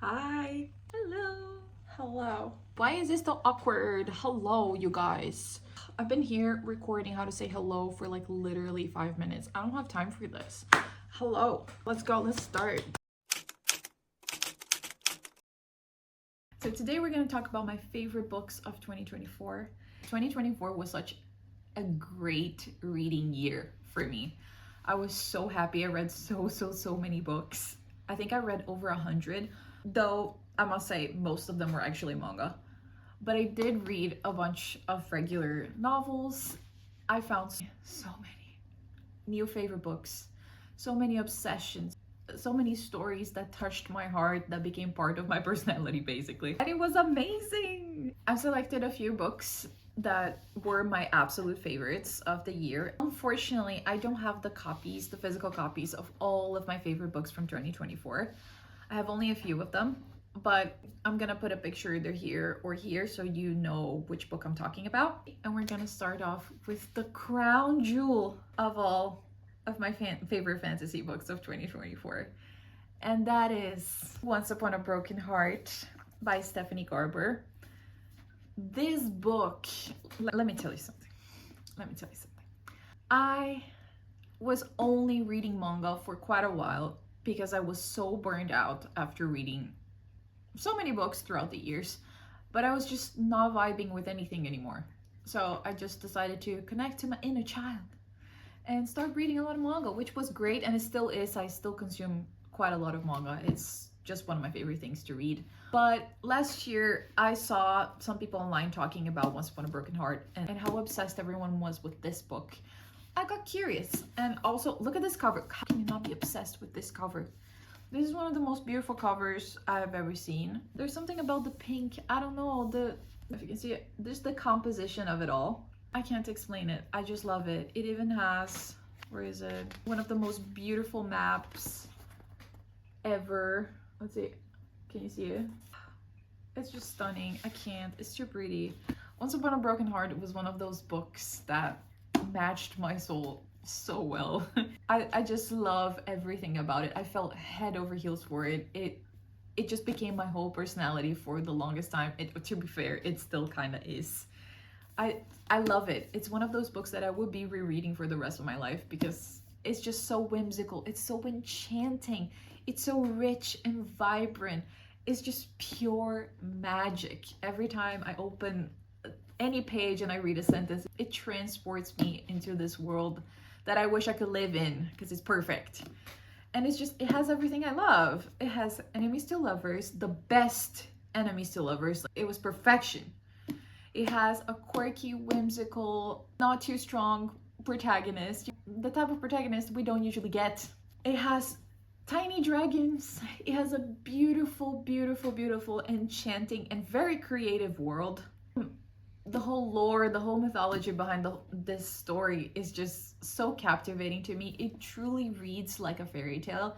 Hi. Hello. Hello. Why is this so awkward? Hello, you guys. I've been here recording how to say hello for like literally 5 minutes. I don't have time for this. Hello. Let's go. Let's start. So today we're going to talk about my favorite books of 2024. 2024 was such a great reading year for me. I was so happy. I read so many books. I think I read over 100, though I must say most of them were actually manga. But I did read a bunch of regular novels. I found so many new favorite books, so many obsessions, so many stories that touched my heart, that became part of my personality basically. And it was amazing. I've selected a few books that were my absolute favorites of the year. Unfortunately, I don't have the physical copies of all of my favorite books from 2024. I have only a few of them, but I'm gonna put a picture either here or here so you know which book I'm talking about. And we're gonna start off with the crown jewel of all of my favorite fantasy books of 2024. And that is Once Upon a Broken Heart by Stephanie Garber. This book, let me tell you something. I was only reading manga for quite a while because I was so burned out after reading so many books throughout the years, but I was just not vibing with anything anymore. So I just decided to connect to my inner child and start reading a lot of manga, which was great, and it still is. I still consume quite a lot of manga. It's just one of my favorite things to read. But last year, I saw some people online talking about Once Upon a Broken Heart and how obsessed everyone was with this book. I got curious, and also look at this cover. How can you not be obsessed with this cover? This is one of the most beautiful covers I have ever seen. There's something about the pink, I don't know, if you can see it, there's the composition of it all. I can't explain it. I just love it. It even has, where is it? One of the most beautiful maps ever. Let's see. Can you see it? It's just stunning. I can't. It's too pretty. Once Upon a Broken Heart was one of those books that matched my soul so well. I just love everything about it. I felt head over heels for it. It just became my whole personality for the longest time. To be fair, it still kind of is. I love it. It's one of those books that I would be rereading for the rest of my life because it's just so whimsical. It's so enchanting. It's so rich and vibrant. It's just pure magic. Every time I open any page and I read a sentence, it transports me into this world that I wish I could live in because it's perfect. And it has everything I love. It has enemies to lovers, the best enemies to lovers. It was perfection. It has a quirky, whimsical, not too strong protagonist. The type of protagonist we don't usually get. It has tiny dragons. It has a beautiful, enchanting, and very creative world. The whole lore, the whole mythology behind this story is just so captivating to me. It truly reads like a fairy tale.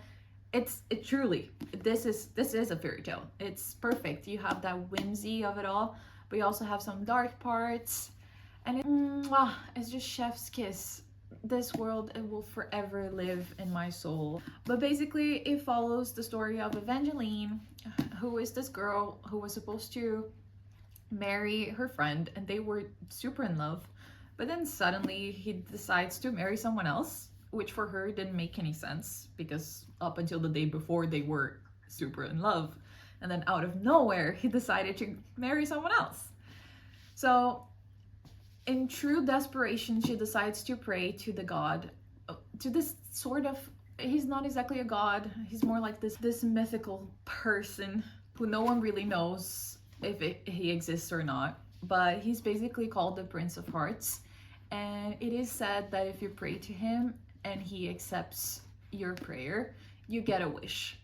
It truly, this is a fairy tale. It's perfect. You have that whimsy of it all, but you also have some dark parts, and it's just chef's kiss. This world, it will forever live in my soul. But basically, it follows the story of Evangeline, who is this girl who was supposed to marry her friend, and they were super in love, but then suddenly he decides to marry someone else, which for her didn't make any sense because up until the day before they were super in love, and then out of nowhere he decided to marry someone else. So in true desperation, she decides to pray to the god, to this sort of, he's not exactly a god, he's more like this mythical person who no one really knows if he exists or not, but he's basically called the Prince of Hearts. And it is said that if you pray to him and he accepts your prayer, you get a wish.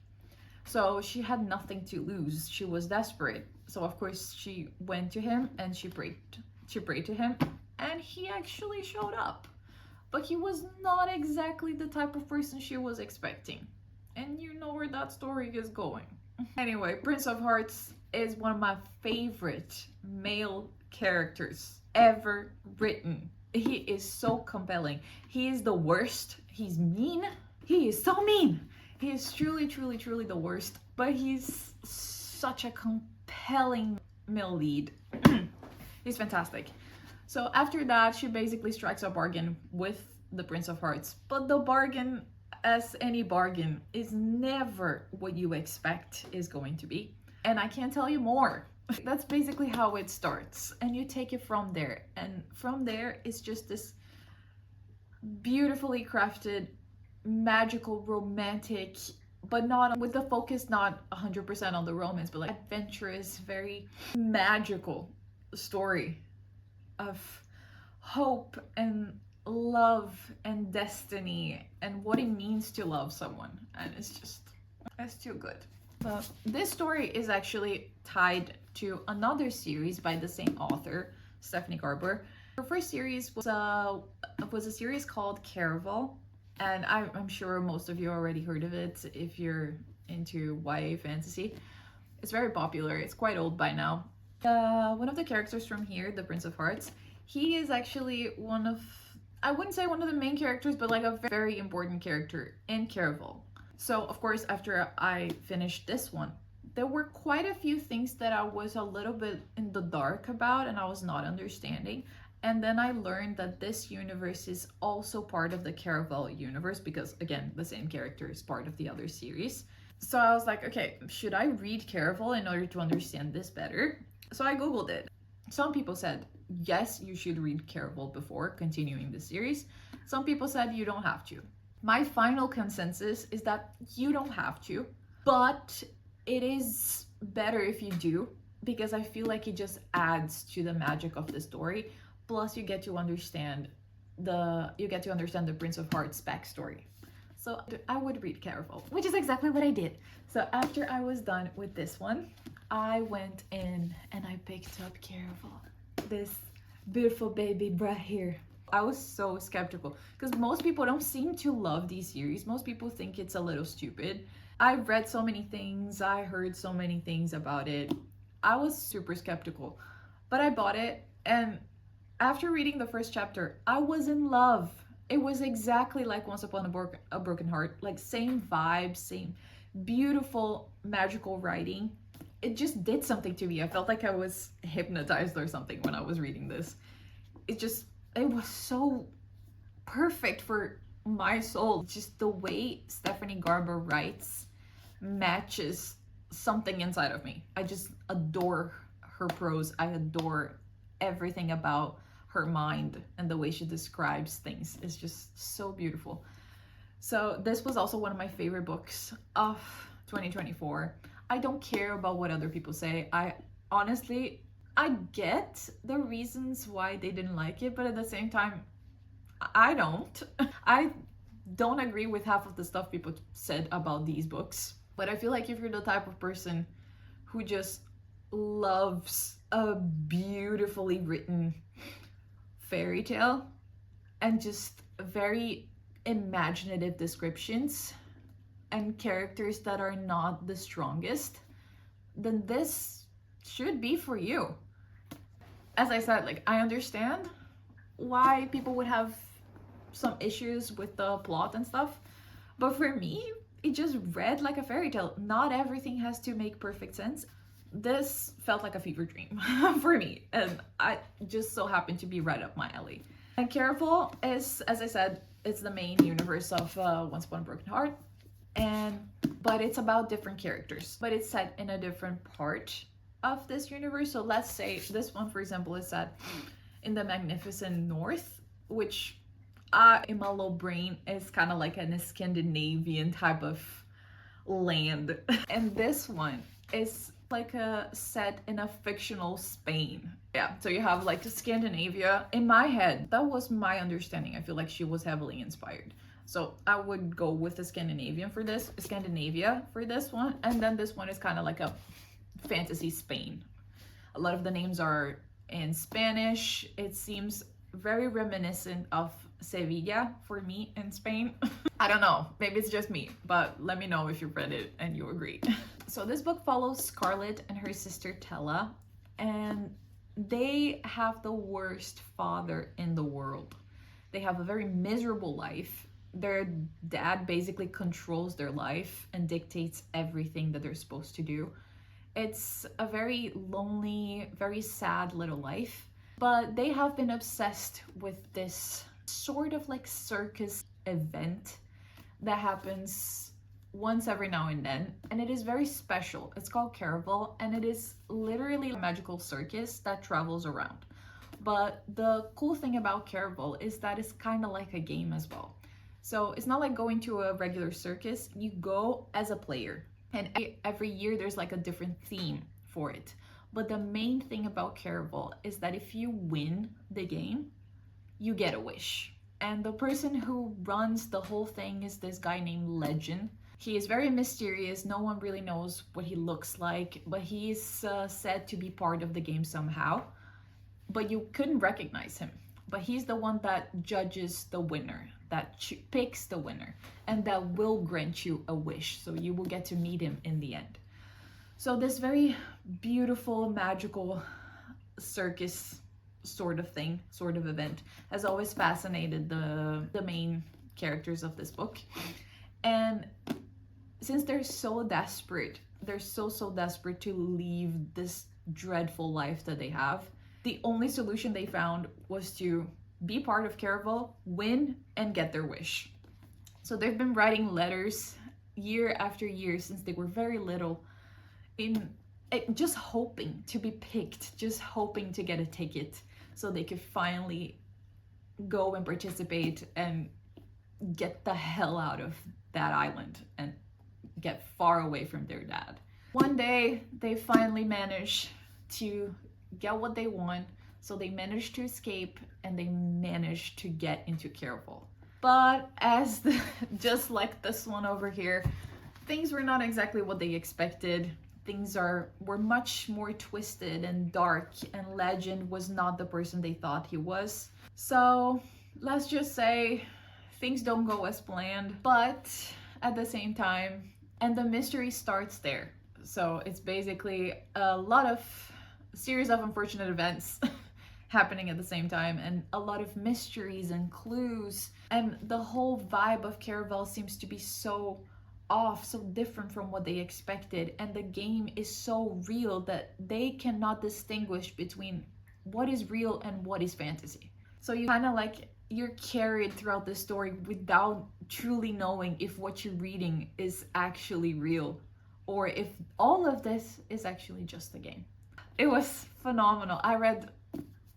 So she had nothing to lose. She was desperate. So of course she went to him and she prayed to him, and he actually showed up. But he was not exactly the type of person she was expecting. And you know where that story is going. Anyway, Prince of Hearts is one of my favorite male characters ever written. He is so compelling. He is the worst. He's mean. He is so mean. He is truly the worst, but he's such a compelling male lead. He's fantastic. So after that, she basically strikes a bargain with the Prince of Hearts. But the bargain, as any bargain, is never what you expect is going to be. And I can't tell you more. That's basically how it starts. And you take it from there. And from there, it's just this beautifully crafted, magical, romantic, but not with the focus not 100% on the romance, but like adventurous, very magical story of hope and love and destiny and what it means to love someone. And it's too good. But this story is actually tied to another series by the same author, Stephanie Garber. Her first series was a series called Caraval, and I'm sure most of you already heard of it if you're into YA fantasy. It's very popular. It's quite old by now. One of the characters from here, the Prince of Hearts, he is actually one of, I wouldn't say one of the main characters, but like a very important character in Caraval. So of course, after I finished this one, there were quite a few things that I was a little bit in the dark about and I was not understanding. And then I learned that this universe is also part of the Caraval universe because, again, the same character is part of the other series. So I was like, okay, should I read Caraval in order to understand this better? So I Googled it. Some people said, yes, you should read Caraval before continuing the series. Some people said you don't have to. My final consensus is that you don't have to, but it is better if you do because I feel like it just adds to the magic of the story. Plus, you get to understand the Prince of Hearts backstory. So I would read Caraval, which is exactly what I did. So after I was done with this one, I went in and I picked up Caraval, this beautiful baby right here. I was so skeptical because most people don't seem to love these series. Most people think it's a little stupid. I've read so many things. I heard so many things about it. I was super skeptical, but I bought it, and after reading the first chapter, I was in love. It was exactly like Once Upon a Broken Heart, like same vibes, same beautiful, magical writing. It just did something to me. I felt like I was hypnotized or something when I was reading this. It was so perfect for my soul. Just the way Stephanie Garber writes matches something inside of me. I just adore her prose. I adore everything about her mind and the way she describes things is just so beautiful. So this was also one of my favorite books of 2024. I don't care about what other people say. I get the reasons why they didn't like it, but at the same time, I don't. I don't agree with half of the stuff people said about these books. But I feel like if you're the type of person who just loves a beautifully written fairy tale and just very imaginative descriptions and characters that are not the strongest, then this should be for you. As I said, like, I understand why people would have some issues with the plot and stuff, but for me, it just read like a fairy tale. Not everything has to make perfect sense. This felt like a fever dream for me, and I just so happened to be right up my alley. And Caraval is, as I said, it's the main universe of Once Upon a Broken Heart, but it's about different characters, but it's set in a different part of this universe. So let's say this one, for example, is set in the magnificent north, which in my little brain is kind of like a Scandinavian type of land. And this one is like a set in a fictional Spain. Yeah, so you have like Scandinavia. In my head, that was my understanding. I feel like she was heavily inspired. So I would go with the Scandinavia for this one. And then this one is kind of like a fantasy Spain. A lot of the names are in Spanish. It seems very reminiscent of Sevilla for me in Spain. I don't know, maybe it's just me, but let me know if you've read it and you agree. So this book follows Scarlett and her sister Tella, and they have the worst father in the world. They have a very miserable life. Their dad basically controls their life and dictates everything that they're supposed to do. It's a very lonely, very sad little life. But they have been obsessed with this sort of like circus event that happens once every now and then, and it is very special. It's called Caraval, and it is literally a magical circus that travels around. But the cool thing about Caraval is that it's kind of like a game as well. So it's not like going to a regular circus, you go as a player. And every year there's like a different theme for it. But the main thing about Caraval is that if you win the game, you get a wish. And the person who runs the whole thing is this guy named Legend. He is very mysterious. No one really knows what he looks like, but he is said to be part of the game somehow. But you couldn't recognize him. But he's the one that judges the winner, that picks the winner, and that will grant you a wish. So you will get to meet him in the end. So this very beautiful, magical circus sort of thing, sort of event, has always fascinated the main characters of this book. And since they're so desperate, they're so desperate to leave this dreadful life that they have, the only solution they found was to be part of Caraval, win, and get their wish. So they've been writing letters year after year since they were very little, in just hoping to be picked, just hoping to get a ticket so they could finally go and participate and get the hell out of that island and get far away from their dad. One day they finally manage to get what they want, so they managed to escape and they managed to get into Caraval. But just like this one over here, things were not exactly what they expected. Things were much more twisted and dark, and Legend was not the person they thought he was. So let's just say things don't go as planned, but at the same time, and the mystery starts there. So it's basically a lot of series of unfortunate events happening at the same time, and a lot of mysteries and clues, and the whole vibe of Caraval seems to be so off, so different from what they expected, and the game is so real that they cannot distinguish between what is real and what is fantasy. So you kind of like, you're carried throughout the story without truly knowing if what you're reading is actually real or if all of this is actually just a game. It was phenomenal.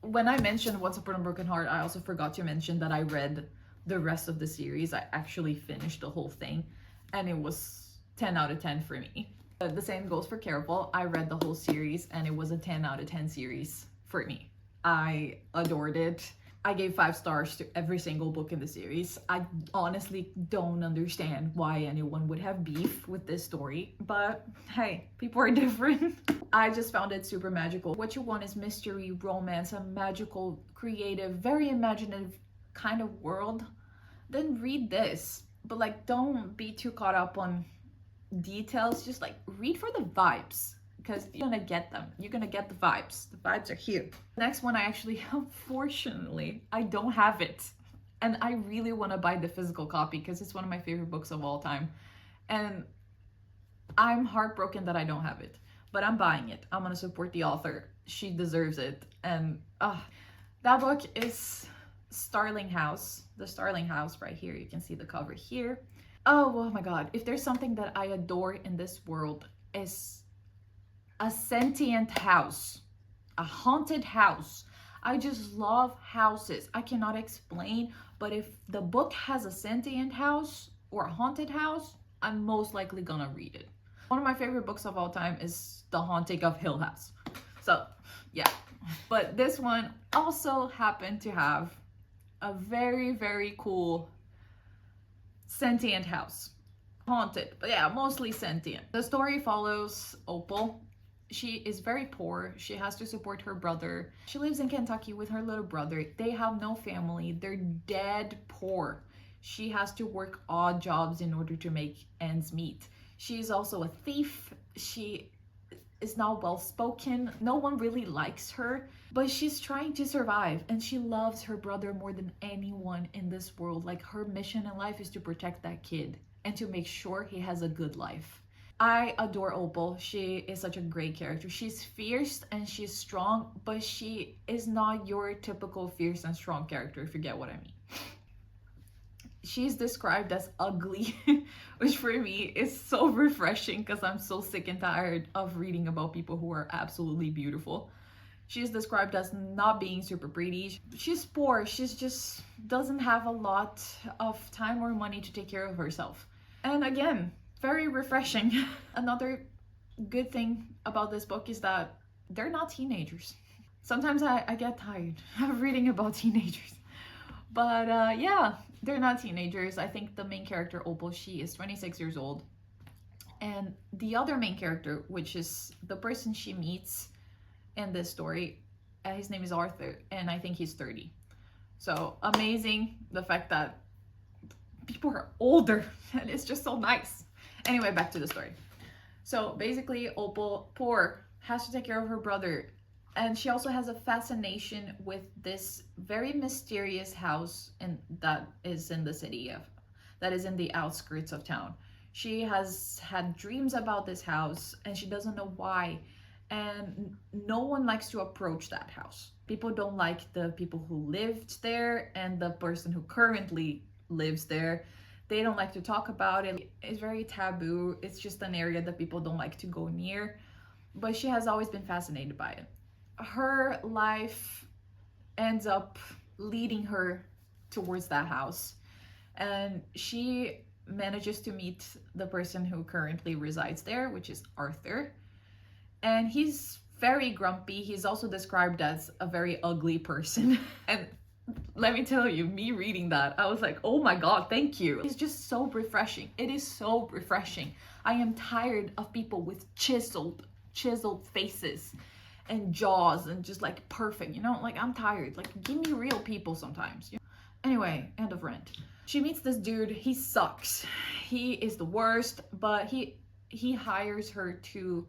When I mentioned Once Upon a Broken Heart, I also forgot to mention that I read the rest of the series. I actually finished the whole thing, and it was 10 out of 10 for me. The same goes for Caraval. I read the whole series, and it was a 10 out of 10 series for me. I adored it. I gave 5 stars to every single book in the series. I honestly don't understand why anyone would have beef with this story, but hey, people are different. I just found it super magical. What you want is mystery, romance, a magical, creative, very imaginative kind of world, then read this. But like, don't be too caught up on details. Just like read for the vibes, because you're gonna get them. You're gonna get the vibes. The vibes are here. Next one, I actually, unfortunately, I don't have it. And I really want to buy the physical copy because it's one of my favorite books of all time. And I'm heartbroken that I don't have it. But I'm buying it. I'm gonna support the author. She deserves it. And that book is Starling House. The Starling House right here. You can see the cover here. Oh my god. If there's something that I adore in this world, is a sentient house. A haunted house. I just love houses. I cannot explain, but if the book has a sentient house or a haunted house, I'm most likely gonna read it. One of my favorite books of all time is The Haunting of Hill House. So, yeah. But this one also happened to have a very, very cool sentient house. Haunted, but yeah, mostly sentient. The story follows Opal. She is very poor. She has to support her brother. She lives in Kentucky with her little brother. They have no family. They're dead poor. She has to work odd jobs in order to make ends meet. She's also a thief. She is not well spoken. No one really likes her, but she's trying to survive, and she loves her brother more than anyone in this world. Like, her mission in life is to protect that kid and to make sure he has a good life. I adore Opal. She is such a great character. She's fierce and she's strong, but she is not your typical fierce and strong character, if you get what I mean. She's described as ugly, which for me is so refreshing because I'm so sick and tired of reading about people who are absolutely beautiful. She's described as not being super pretty. She's poor. She's just doesn't have a lot of time or money to take care of herself. And again, very refreshing. Another good thing about this book is that they're not teenagers. Sometimes I get tired of reading about teenagers. But yeah, they're not teenagers. I think the main character, Opal, she is 26 years old. And the other main character, which is the person she meets in this story, his name is Arthur, and I think he's 30. So amazing, the fact that people are older, and it's just so nice. Anyway, back to the story. So basically, Opal, poor, has to take care of her brother, and she also has a fascination with this very mysterious house that is in the city that is in the outskirts of town. She has had dreams about this house, and she doesn't know why. And no one likes to approach that house. People don't like the people who lived there, and the person who currently lives there. They don't like to talk about it. It's very taboo. It's just an area that people don't like to go near. But she has always been fascinated by it. Her life ends up leading her towards that house. And she manages to meet the person who currently resides there, which is Arthur. And he's very grumpy. He's also described as a very ugly person. And let me tell you, me reading that, I was like, oh my god, thank you. It's just so refreshing. It is so refreshing. I am tired of people with chiseled faces and jaws and just like perfect, you know? Like, I'm tired. Like, give me real people sometimes. Anyway, end of rant. She meets this dude. He sucks. He is the worst, but he hires her to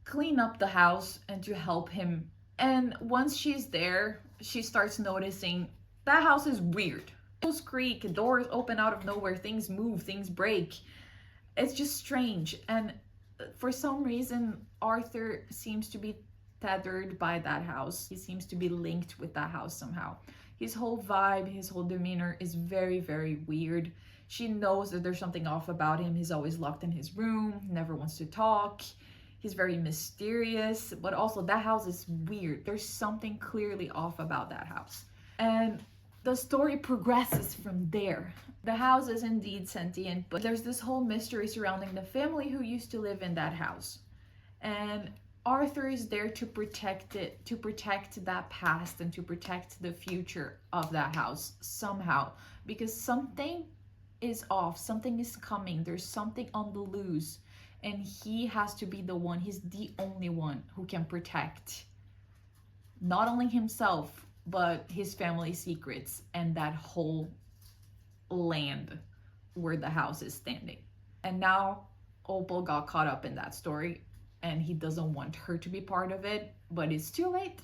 clean up the house and to help him. And once she's there, she starts noticing that house is weird. Doors creak, doors open out of nowhere, things move, things break. It's just strange. And for some reason, Arthur seems to be tethered by that house. He seems to be linked with that house somehow. His whole vibe, his whole demeanor is very, very weird. She knows that there's something off about him. He's always locked in his room, never wants to talk. He's very mysterious, but also that house is weird. There's something clearly off about that house. And the story progresses from there. The house is indeed sentient, but there's this whole mystery surrounding the family who used to live in that house. And Arthur is there to protect it, to protect that past and to protect the future of that house somehow. Because something is off, something is coming, there's something on the loose. And he has to be the one, he's the only one who can protect not only himself, but his family's secrets and that whole land where the house is standing. And now Opal got caught up in that story and he doesn't want her to be part of it, but it's too late.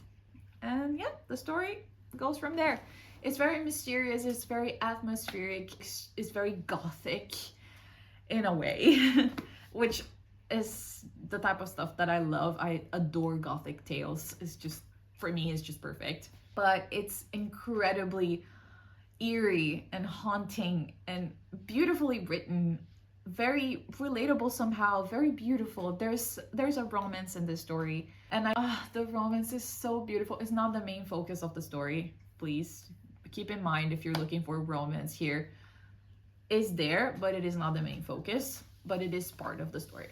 And yeah, the story goes from there. It's very mysterious, it's very atmospheric, it's very gothic in a way. Which is the type of stuff that I love. I adore gothic tales. It's just, for me, it's just perfect. But it's incredibly eerie and haunting and beautifully written, very relatable somehow, very beautiful. There's a romance in this story, and the romance is so beautiful. It's not the main focus of the story. Please keep in mind, if you're looking for romance here, is there, but it is not the main focus. But it is part of the story.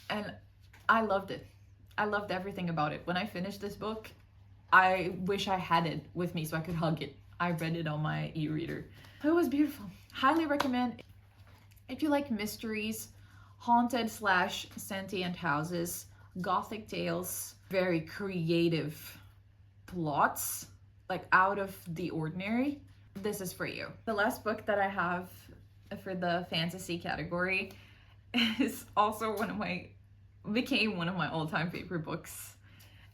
And I loved it. I loved everything about it. When I finished this book, I wish I had it with me so I could hug it. I read it on my e-reader. It was beautiful. Highly recommend. If you like mysteries, haunted / sentient houses, gothic tales, very creative plots, like out of the ordinary, this is for you. The last book that I have for the fantasy category is also became one of my all-time favorite books.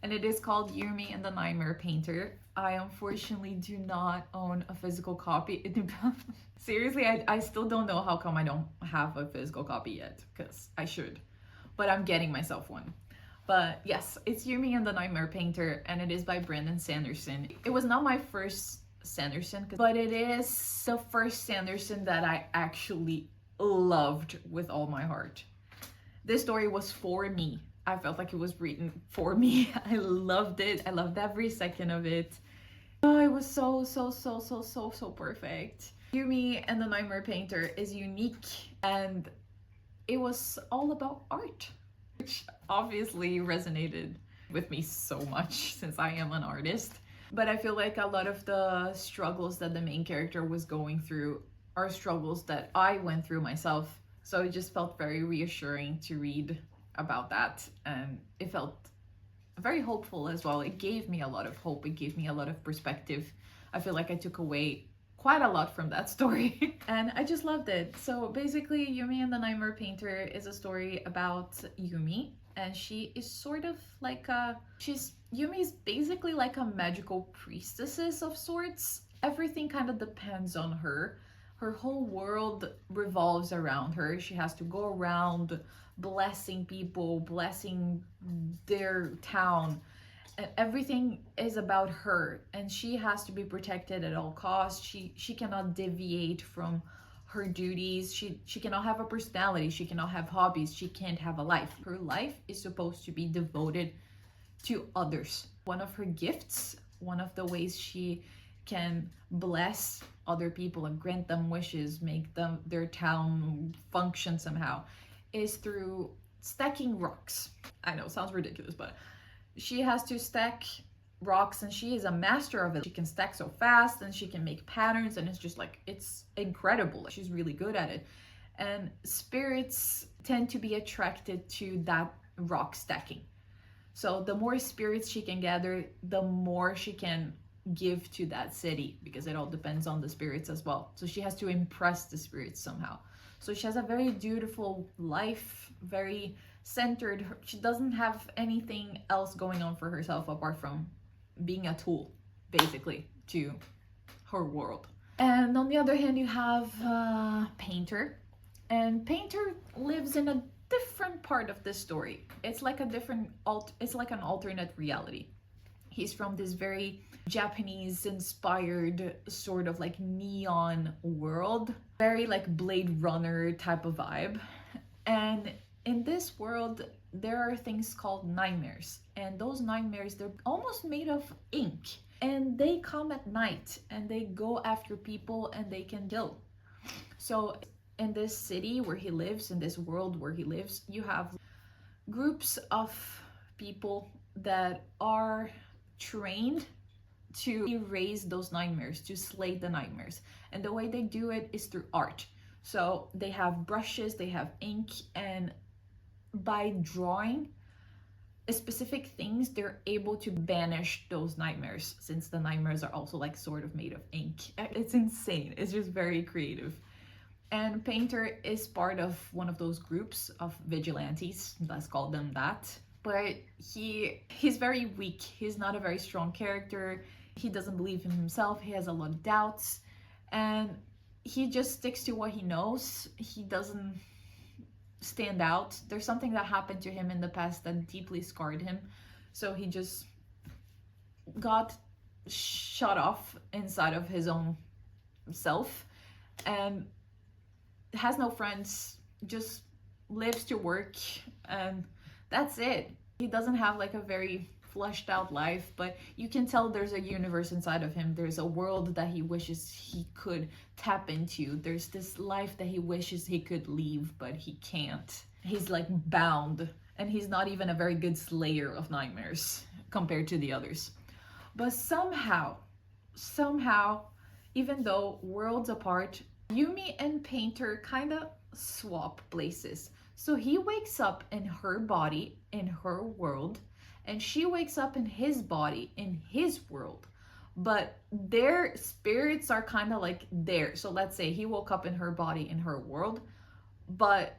and it is called Yumi and the Nightmare Painter. I unfortunately do not own a physical copy. Seriously, I still don't know how come I don't have a physical copy yet, because I should. But I'm getting myself one. But yes, it's Yumi and the Nightmare Painter, and it is by Brandon Sanderson. It was not my first Sanderson, but it is the first Sanderson that I actually loved with all my heart. This story was for me. I felt like it was written for me. I loved it. I loved every second of it. Oh, it was so perfect. Yumi and the Nightmare Painter is unique, and it was all about art, which obviously resonated with me so much since I am an artist. But I feel like a lot of the struggles that the main character was going through are struggles that I went through myself. So it just felt very reassuring to read about that, and it felt very hopeful as well. It gave me a lot of hope. It gave me a lot of perspective. I feel like I took away quite a lot from that story and I just loved it. So basically, Yumi and the Nightmare Painter is a story about Yumi, and she is sort of like Yumi is basically like a magical priestess of sorts. Everything kind of depends on her. Her whole world revolves around her. She has to go around blessing people, blessing their town, and everything is about her, and she has to be protected at all costs. She cannot deviate from her duties. She cannot have a personality. She cannot have hobbies. She can't have a life. Her life is supposed to be devoted to others. One of her gifts, one of the ways she can bless other people and grant them wishes, make them their town function somehow, is through stacking rocks. I know, sounds ridiculous, but she has to stack rocks, and she is a master of it. She can stack so fast, and she can make patterns, and it's just like, it's incredible. She's really good at it. And spirits tend to be attracted to that rock stacking. So the more spirits she can gather, the more she can give to that city, because it all depends on the spirits as well. So she has to impress the spirits somehow. So she has a very dutiful life, very centered. She doesn't have anything else going on for herself apart from being a tool, basically, to her world. And on the other hand, you have Painter. And Painter lives in a different part of this story. It's like it's like an alternate reality. He's from this very Japanese inspired sort of like neon world, very like Blade Runner type of vibe. And in this world, there are things called nightmares, and those nightmares, they're almost made of ink, and they come at night and they go after people and they can kill. So in this city where he lives, in this world where he lives, you have groups of people that are trained to erase those nightmares, to slay the nightmares. And the way they do it is through art. So they have brushes, they have ink, and by drawing specific things, they're able to banish those nightmares, since the nightmares are also like sort of made of ink. It's insane. It's just very creative. And Painter is part of one of those groups of vigilantes, let's call them that. But he's very weak. He's not a very strong character. He doesn't believe in himself. He has a lot of doubts, and he just sticks to what he knows. He doesn't stand out. There's something that happened to him in the past that deeply scarred him, so he just got shut off inside of his own self and has no friends, just lives to work, and that's it. He doesn't have like a very fleshed out life, but you can tell there's a universe inside of him. There's a world that he wishes he could tap into. There's this life that he wishes he could leave, but he can't. He's like bound, and he's not even a very good slayer of nightmares compared to the others. But somehow, even though worlds apart, Yumi and Painter kind of swap places. So he wakes up in her body, in her world, and she wakes up in his body, in his world. But their spirits are kind of like there. So let's say he woke up in her body, in her world, but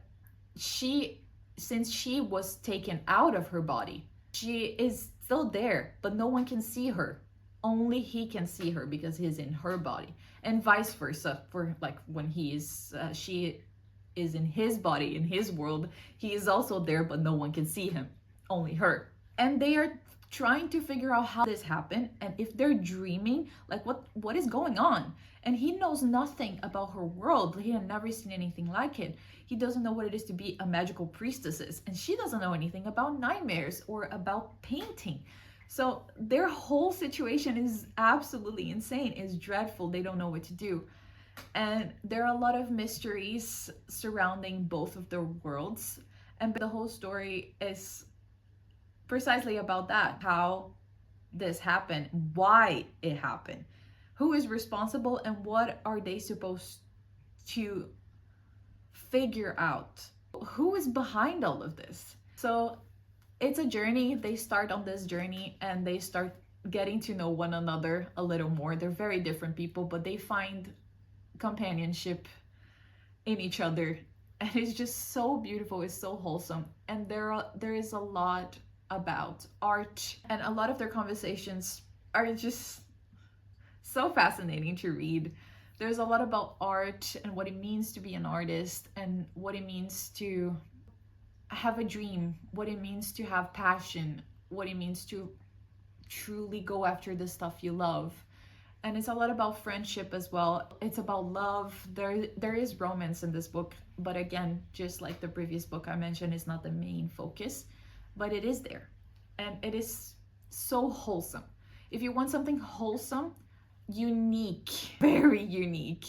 since she was taken out of her body, she is still there, but no one can see her. Only he can see her because he's in her body, and vice versa. For like when she is in his body, in his world, he is also there, but no one can see him, only her. And they are trying to figure out how this happened and if they're dreaming, like what is going on. And he knows nothing about her world. He had never seen anything like it. He doesn't know what it is to be a magical priestess, and she doesn't know anything about nightmares or about painting. So their whole situation is absolutely insane. It's dreadful. They don't know what to do. And there are a lot of mysteries surrounding both of their worlds. And the whole story is precisely about that, how this happened, why it happened, who is responsible, and what are they supposed to figure out, who is behind all of this. So it's a journey. They start on this journey and they start getting to know one another a little more. They're very different people, but they find companionship in each other, and it's just so beautiful. It's so wholesome. And there is a lot about art, and a lot of their conversations are just so fascinating to read. There's a lot about art and what it means to be an artist, and what it means to have a dream, what it means to have passion, what it means to truly go after the stuff you love. And it's a lot about friendship as well. It's about love. There is romance in this book, but again, just like the previous book I mentioned, it's not the main focus, but it is there. And it is so wholesome. If you want something wholesome, unique, very unique,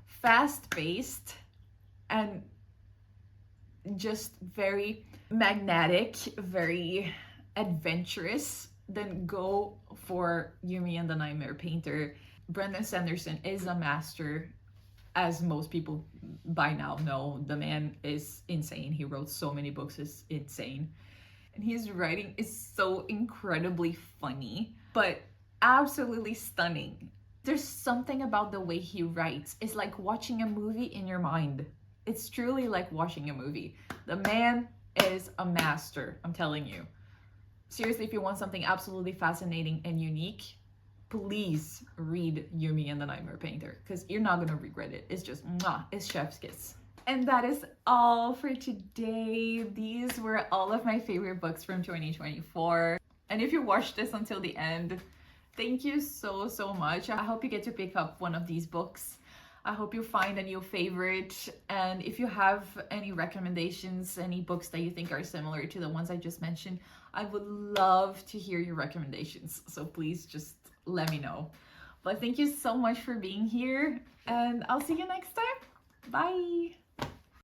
fast-paced, and just very magnetic, very adventurous, then go for Yumi and the Nightmare Painter. Brandon Sanderson is a master, as most people by now know. The man is insane. He wrote so many books, it's insane. And his writing is so incredibly funny, but absolutely stunning. There's something about the way he writes. It's like watching a movie in your mind. It's truly like watching a movie. The man is a master, I'm telling you. Seriously, if you want something absolutely fascinating and unique, please read Yumi and the Nightmare Painter, because you're not gonna regret it. It's just mwah, it's chef's kiss. And that is all for today. These were all of my favorite books from 2024. And if you watched this until the end, thank you so much. I hope you get to pick up one of these books. I hope you find a new favorite. And if you have any recommendations, any books that you think are similar to the ones I just mentioned, I would love to hear your recommendations. So please just let me know. But thank you so much for being here, and I'll see you next time. Bye.